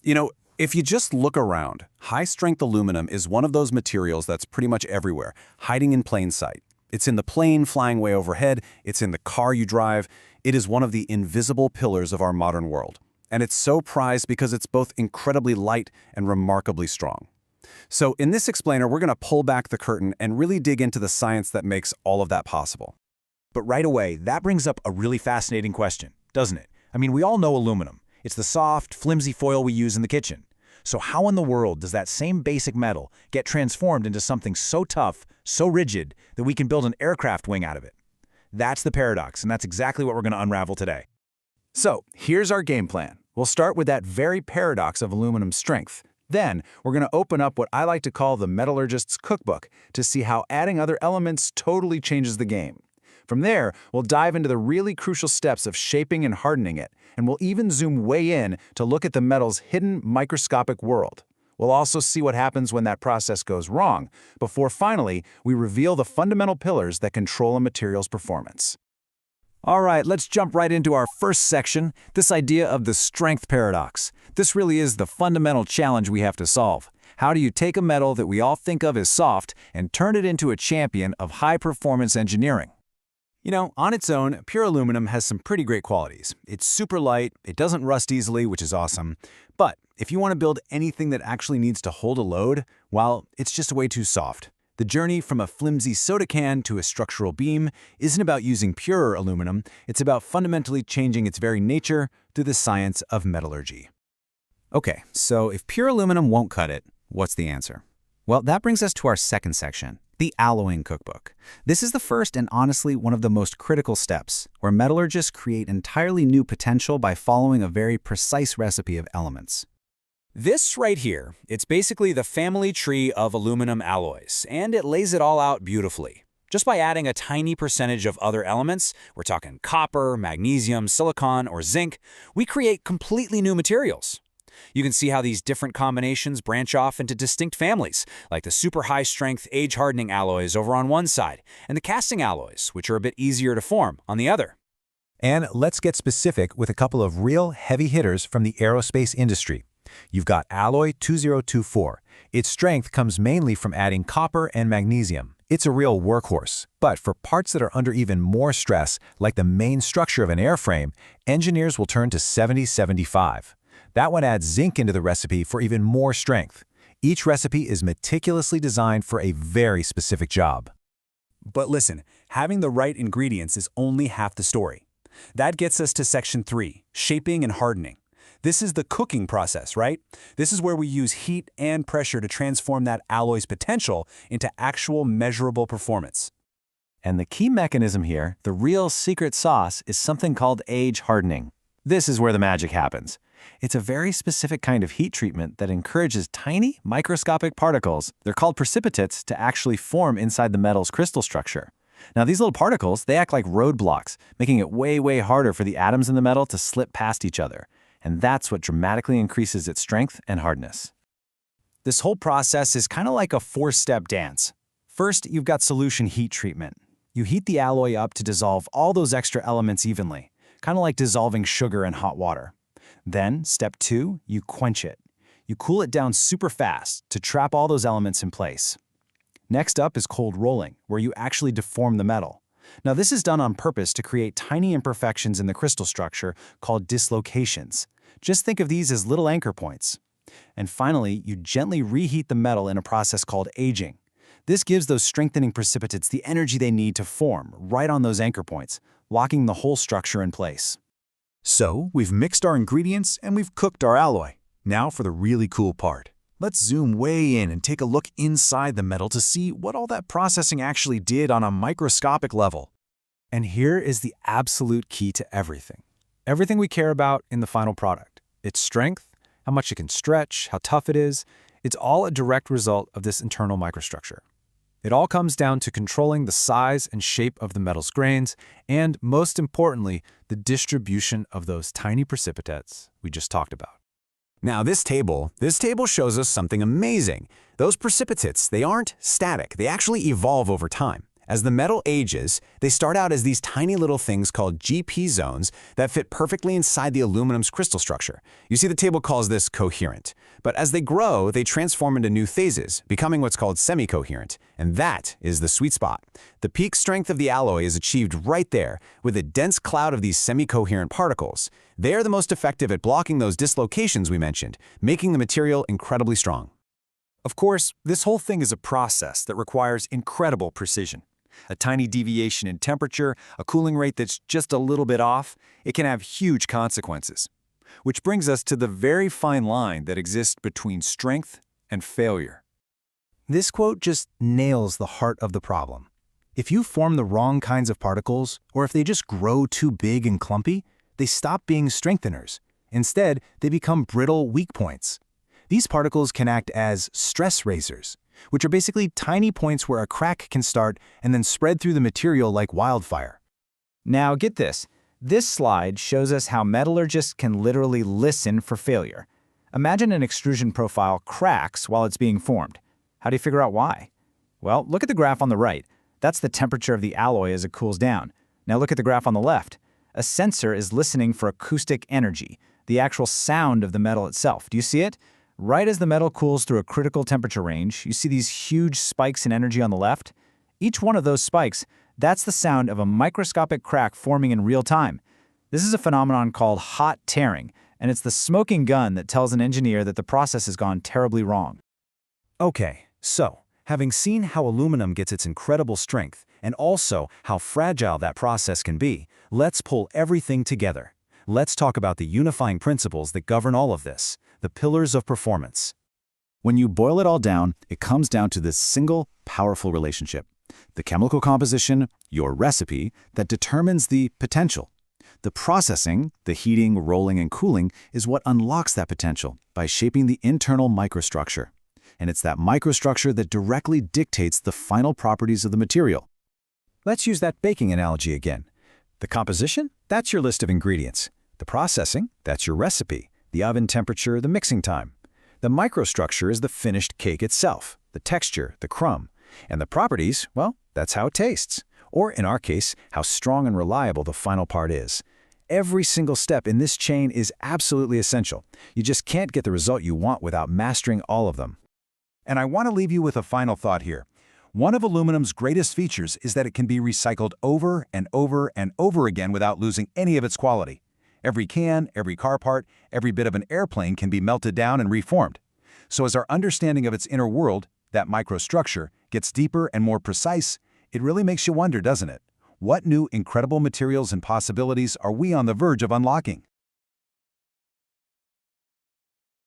You know, if you just look around, high-strength aluminum is one of those materials that's pretty much everywhere, hiding in plain sight. It's in the plane flying way overhead, it's in the car you drive. It is one of the invisible pillars of our modern world. And it's so prized because it's both incredibly light and remarkably strong. So in this explainer, we're going to pull back the curtain and really dig into the science that makes all of that possible. But right away, that brings up a really fascinating question, doesn't it? I mean, we all know aluminum. It's the soft, flimsy foil we use in the kitchen. So how in the world does that same basic metal get transformed into something so tough, so rigid, that we can build an aircraft wing out of it? That's the paradox, and that's exactly what we're going to unravel today. So here's our game plan. We'll start with that very paradox of aluminum's strength. Then we're going to open up what I like to call the metallurgist's cookbook to see how adding other elements totally changes the game. From there, we'll dive into the really crucial steps of shaping and hardening it, and we'll even zoom way in to look at the metal's hidden microscopic world. We'll also see what happens when that process goes wrong, before finally we reveal the fundamental pillars that control a material's performance. All right, let's jump right into our first section, this idea of the strength paradox. This really is the fundamental challenge we have to solve. How do you take a metal that we all think of as soft and turn it into a champion of high-performance engineering? You know, on its own, pure aluminum has some pretty great qualities. It's super light, it doesn't rust easily, which is awesome. But if you want to build anything that actually needs to hold a load, well, it's just way too soft. The journey from a flimsy soda can to a structural beam isn't about using purer aluminum, it's about fundamentally changing its very nature through the science of metallurgy. Okay, so if pure aluminum won't cut it, what's the answer? Well, that brings us to our second section, the alloying cookbook. This is the first and honestly one of the most critical steps, where metallurgists create entirely new potential by following a very precise recipe of elements. This right here, it's basically the family tree of aluminum alloys, and it lays it all out beautifully. Just by adding a tiny percentage of other elements, we're talking copper, magnesium, silicon, or zinc, we create completely new materials. You can see how these different combinations branch off into distinct families, like the super high-strength, age-hardening alloys over on one side, and the casting alloys, which are a bit easier to form, on the other. And let's get specific with a couple of real heavy hitters from the aerospace industry. You've got alloy 2024. Its strength comes mainly from adding copper and magnesium. It's a real workhorse. But for parts that are under even more stress, like the main structure of an airframe, engineers will turn to 7075. That one adds zinc into the recipe for even more strength. Each recipe is meticulously designed for a very specific job. But listen, having the right ingredients is only half the story. That gets us to section 3, shaping and hardening. This is the cooking process, right? This is where we use heat and pressure to transform that alloy's potential into actual measurable performance. And the key mechanism here, the real secret sauce, is something called age hardening. This is where the magic happens. It's a very specific kind of heat treatment that encourages tiny, microscopic particles, they're called precipitates, to actually form inside the metal's crystal structure. Now, these little particles, they act like roadblocks, making it way harder for the atoms in the metal to slip past each other. And that's what dramatically increases its strength and hardness. This whole process is kind of like a four-step dance. First, you've got solution heat treatment. You heat the alloy up to dissolve all those extra elements evenly, kind of like dissolving sugar in hot water. Then, step 2, you quench it. You cool it down super fast to trap all those elements in place. Next up is cold rolling, where you actually deform the metal. Now, this is done on purpose to create tiny imperfections in the crystal structure called dislocations. Just think of these as little anchor points. And finally, you gently reheat the metal in a process called aging. This gives those strengthening precipitates the energy they need to form right on those anchor points, locking the whole structure in place. So, we've mixed our ingredients and we've cooked our alloy. Now for the really cool part. Let's zoom way in and take a look inside the metal to see what all that processing actually did on a microscopic level. And here is the absolute key to everything. Everything we care about in the final product. Its strength, how much it can stretch, how tough it is, it's all a direct result of this internal microstructure. It all comes down to controlling the size and shape of the metal's grains, and most importantly, the distribution of those tiny precipitates we just talked about. Now this table shows us something amazing. Those precipitates, they aren't static, they actually evolve over time. As the metal ages, they start out as these tiny little things called GP zones that fit perfectly inside the aluminum's crystal structure. You see, the table calls this coherent. But as they grow, they transform into new phases, becoming what's called semi-coherent. And that is the sweet spot. The peak strength of the alloy is achieved right there, with a dense cloud of these semi-coherent particles. They are the most effective at blocking those dislocations we mentioned, making the material incredibly strong. Of course, this whole thing is a process that requires incredible precision. A tiny deviation in temperature, a cooling rate that's just a little bit off, it can have huge consequences. Which brings us to the very fine line that exists between strength and failure. This quote just nails the heart of the problem. If you form the wrong kinds of particles, or if they just grow too big and clumpy, they stop being strengtheners. Instead, they become brittle weak points. These particles can act as stress razors, which are basically tiny points where a crack can start and then spread through the material like wildfire. Now get this. This slide shows us how metallurgists can literally listen for failure. Imagine an extrusion profile cracks while it's being formed. How do you figure out why? Well, look at the graph on the right. That's the temperature of the alloy as it cools down. Now look at the graph on the left. A sensor is listening for acoustic energy, the actual sound of the metal itself. Do you see it? Right as the metal cools through a critical temperature range, you see these huge spikes in energy on the left. Each one of those spikes, that's the sound of a microscopic crack forming in real time. This is a phenomenon called hot tearing, and it's the smoking gun that tells an engineer that the process has gone terribly wrong. Okay, so, having seen how aluminum gets its incredible strength, and also how fragile that process can be, let's pull everything together. Let's talk about the unifying principles that govern all of this, the pillars of performance. When you boil it all down, it comes down to this single, powerful relationship. The chemical composition, your recipe, that determines the potential. The processing, the heating, rolling, and cooling, is what unlocks that potential by shaping the internal microstructure. And it's that microstructure that directly dictates the final properties of the material. Let's use that baking analogy again. The composition, that's your list of ingredients. The processing, that's your recipe. The oven temperature, the mixing time. The microstructure is the finished cake itself, the texture, the crumb. And the properties, well, that's how it tastes. Or in our case, how strong and reliable the final part is. Every single step in this chain is absolutely essential. You just can't get the result you want without mastering all of them. And I want to leave you with a final thought here. One of aluminum's greatest features is that it can be recycled over and over and over again without losing any of its quality. Every can, every car part, every bit of an airplane can be melted down and reformed. So as our understanding of its inner world, that microstructure, gets deeper and more precise, it really makes you wonder, doesn't it? What new incredible materials and possibilities are we on the verge of unlocking?